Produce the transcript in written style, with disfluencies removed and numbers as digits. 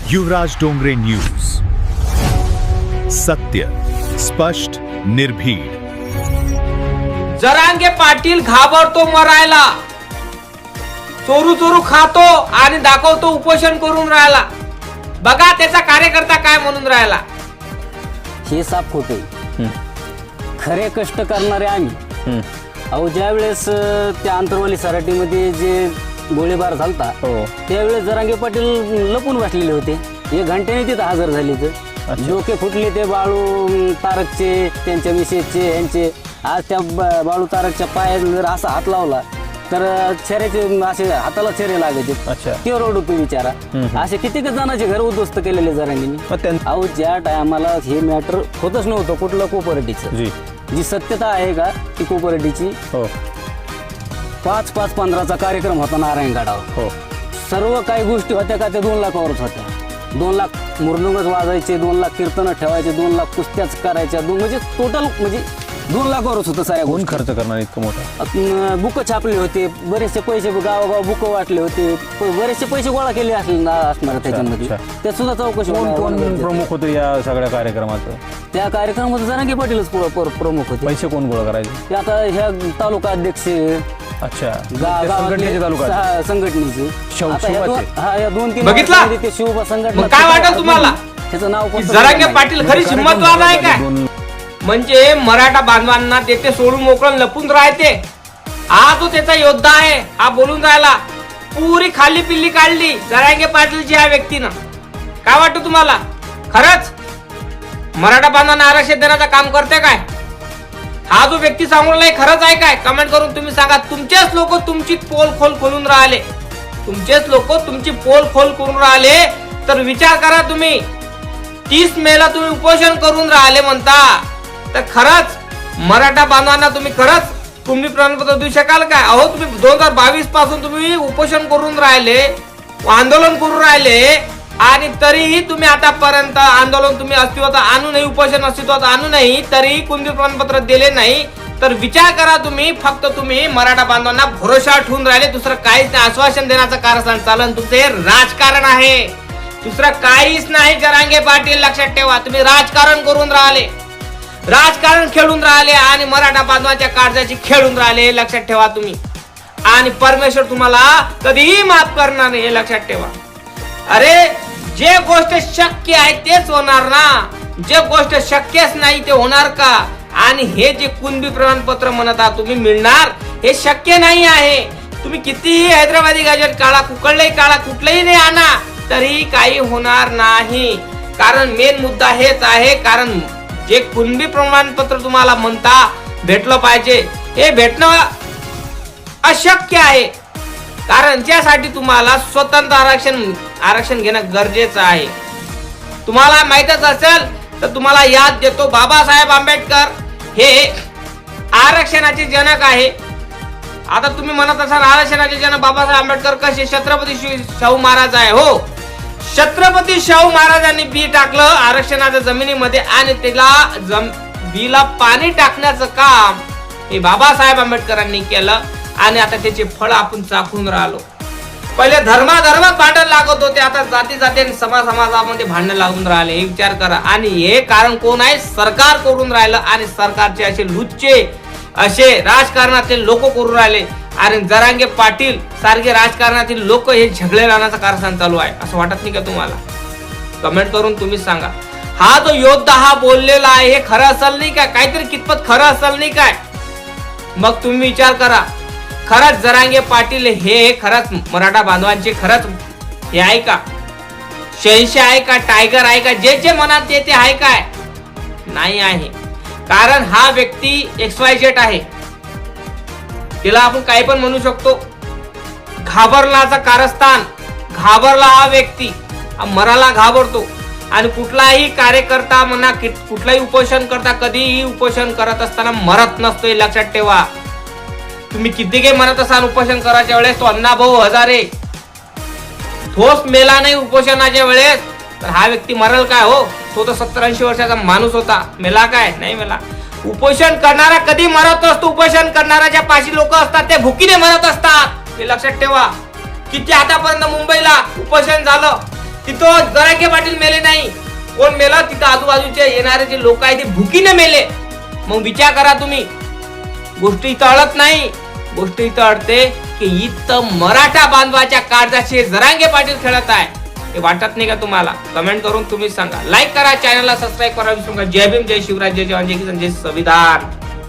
युवराज Dongre news, सत्य, स्पष्ट, निर्भीड. जरांगे पाटील घाबरतो मरायला, चोरू चोरू खातो आणि दाखवतो उपोषण करून राहिला. बघा त्याचा कार्यकर्ता काय म्हणून राहिला. हे साफ खोटे, खरे कष्ट करणारे आम्ही. अहो ज्या वेळेस त्या आंतरवाली सराटीमध्ये जे गोळीबार झालता त्यावेळेस जरांगे पाटील लपून बसलेले होते. 1 घंट्याने तिथं हजर झाले. तर डोके फुटले ते बाळू तारकचे, त्यांच्या मिसेसचे, यांचे. आज त्या बाळू तारकच्या पायात जर असा हात लावला तर चेहऱ्याचे असे हाताला चेहरे लागायचे. ते रोड विचारा. असे किती जणांचे घर उद्ध्वस्त केलेले जरांगींनी. अहो ज्या टायमाला हे मॅटर होतच नव्हतं कुठलं कोऑपरेटिव्हचं, जी सत्यता आहे का ती कोऑपरेटिव्हची. 5-5-15चा कार्यक्रम होता नारायणगडावर. सर्व काही गोष्टी होत्या का त्या 2 लाखावरच होत्या. 2 लाख मुरडुंगच वाजायचे, 2 लाख कीर्तन ठेवायचे, 2 लाख कुस्त्याच करायच्या. म्हणजे टोटल म्हणजे 2 लाखावरच होतं साऱ्या कोण खर्च करणार इतकं मोठा. बुक छापले होते, बरेचसे पैसे गावोगाव बुक वाटले होते, बरेचसे पैसे गोळा केले असणार त्याच्यामध्ये. त्या सुद्धा चौकशी. कोण प्रमुख होते या सगळ्या कार्यक्रमात? त्या कार्यक्रमात जरांगे पाटीलच प्रमुख होते. पैसे कोण गोळा करायचे? ते आता ह्या तालुका अध्यक्ष, संघटनेचे तालुका संघटनेचे. या 2-3 बघितला? ते शिवबा संघटना. काय वाटलं तुम्हाला त्याचं नाव जरांगे पाटील खरी हिंमतवान आहे काय? म्हणजे मराठा बांधवांना तेथे सोडून मोकळं लपून राहते. हा तो त्याचा योद्धा आहे. हा बोलून राहिला. पुरी खाली पिल्ली काढली जरांगे पाटीलची ह्या व्यक्तीनं. काय वाटतं तुम्हाला? खरंच मराठा बांधवांना आरक्षण देण्याचं काम करते काय? हा जो व्यक्ती सांगून राहिला खरंच आहे काय? कमेंट करून तुम्ही सांगा. तुमचेच लोक तुमची पोल खोल खोलून राहिले, तुमचेच लोक तुमची पोल खोल करून राहिले. तर विचार करा तुम्ही. 30 मेला तुम्ही उपोषण करून राहिले म्हणता, तर खरंच मराठा बांधवांना तुम्ही खरंच तुम्ही प्रमाणपत्र देऊ शकाल काय? अहो तुम्ही 2022 पासून तुम्ही उपोषण करून राहिले, आंदोलन करून राहिले, आणि तरीही तुम्ही आतापर्यंत आंदोलन तुम्ही अस्तित्वात आणू नाही, उपोषण अस्तित्वात आणू नाही, तरीही कुणबी प्रमाणपत्र दिले नाही. तर विचार करा तुम्ही. फक्त तुम्ही मराठा बांधवांना भरोसा ठेवून राहिले, दुसरं काहीच नाही. आश्वासन देण्याचं कारस्थान चालन तुमचं हे राजकारण आहे, दुसरं काहीच नाही. जरांगे पाटील लक्षात ठेवा, तुम्ही राजकारण करून राहिले, राजकारण खेळून राहिले आणि मराठा बांधवांच्या काळजाची खेळून राहिले. हे लक्षात ठेवा तुम्ही. आणि परमेश्वर तुम्हाला कधीही माफ करणार नाही, हे लक्षात ठेवा. अरे जे गोष्ट शक्य आहे तेच होणार ना. जे गोष्ट शक्यच नाही ते होणार का? आणि हे जे कुणबी प्रमाणपत्र म्हणत आहात तुम्ही मिळणार, हे शक्य नाही आहे. तुम्ही कितीही हैदराबादी गजेट काढा, कुठलंही नाही आणा, तरी काही होणार नाही. कारण मेन मुद्दा हेच आहे. कारण जे कुणबी प्रमाणपत्र तुम्हाला म्हणता भेटलं पाहिजे, हे भेटणं अशक्य आहे. कारण त्यासाठी तुम्हाला स्वतंत्र आरक्षण घेणं गरजेचं आहे. तुम्हाला माहितच असेल तर तुम्हाला याद देतो, बाबासाहेब आंबेडकर हे आरक्षणाचे जनक आहे. आता तुम्ही म्हणत असाल आरक्षणाचे जनक बाबासाहेब आंबेडकर कसे? छत्रपती शाहू महाराज आहे. हो, छत्रपती शाहू महाराजांनी बी टाकलं आरक्षणाच्या जमिनीमध्ये, आणि त्याला बीला पाणी टाकण्याचं काम हे बाबासाहेब आंबेडकरांनी केलं. आणि आता त्याचे फळ आपण चाखून राहिलो. पहिले धर्मात भांडण लागत होते, आता जाती समाजामध्ये भांडण लागून राहिले. हे विचार करा. आणि हे कारण कोण आहे? सरकार करून राहिलं. आणि सरकारचे असे लुच्चे असे राजकारणातील लोक करून राहिले. आणि जरांगे पाटील सारखे राजकारणातील लोक हे झगडे लावण्याचं कारस्थान चालू आहे. असं वाटत नाही का तुम्हाला? कमेंट करून तुम्ही सांगा. हा जो योद्धा हा बोललेला आहे हे खरं असेल नाही काय? काहीतरी कितपत खरं असेल नाही काय? मग तुम्ही विचार करा. खरंच जरांगे पाटील हे खरंच मराठा बांधवांचे खरंच हे आहे का? शहंशाह आहे का? टायगर आहे का? जे मनात येते आहे काय? नाही आहे. कारण हा व्यक्ती XYZ आहे. तिला आपण काही पण म्हणू शकतो. घाबरण्याचं कारस्थान, घाबरला हा व्यक्ती, मराला घाबरतो. आणि कुठलाही कार्यकर्ता म्हणा, कुठलाही उपोषण करता, कधीही उपोषण करत असताना मरत नसतो, हे लक्षात ठेवा. तुम्ही किती काही म्हणत असाल उपोषण करायच्या वेळेस, तो अण्णाभाऊ हजारे ठोस मेला नाही उपोषणाच्या वेळेस, तर हा व्यक्ती मरल काय? हो, तो तर 70-80 वर्षाचा माणूस होता. मेला काय? नाही मेला. उपोषण करणारा कधी मरत असतो? उपोषण करणाऱ्याच्या पाशी लोक असतात ते भुकीने मरत असतात, हे लक्षात ठेवा. किती आतापर्यंत मुंबईला उपोषण झालं, तिथं जरांगे पाटील मेले नाही. कोण मेला? तिथं आजूबाजूचे येणारे जे लोक आहेत ते भुकीने मेले. मग विचार करा तुम्ही. गोष्ट इथं अडत नाही. गोष्ट इथं अडते की इथं मराठा बांधवाच्या काळजाशी जरांगे पाटील खेळत आहे. हे वाटत नाही का तुम्हाला? कमेंट करून तुम्ही सांगा. लाईक करा, चॅनलला सबस्क्राईब करा विसरू नका. जय भीम, जय शिवराज, जय जवान, जय किसान, जय संविधान.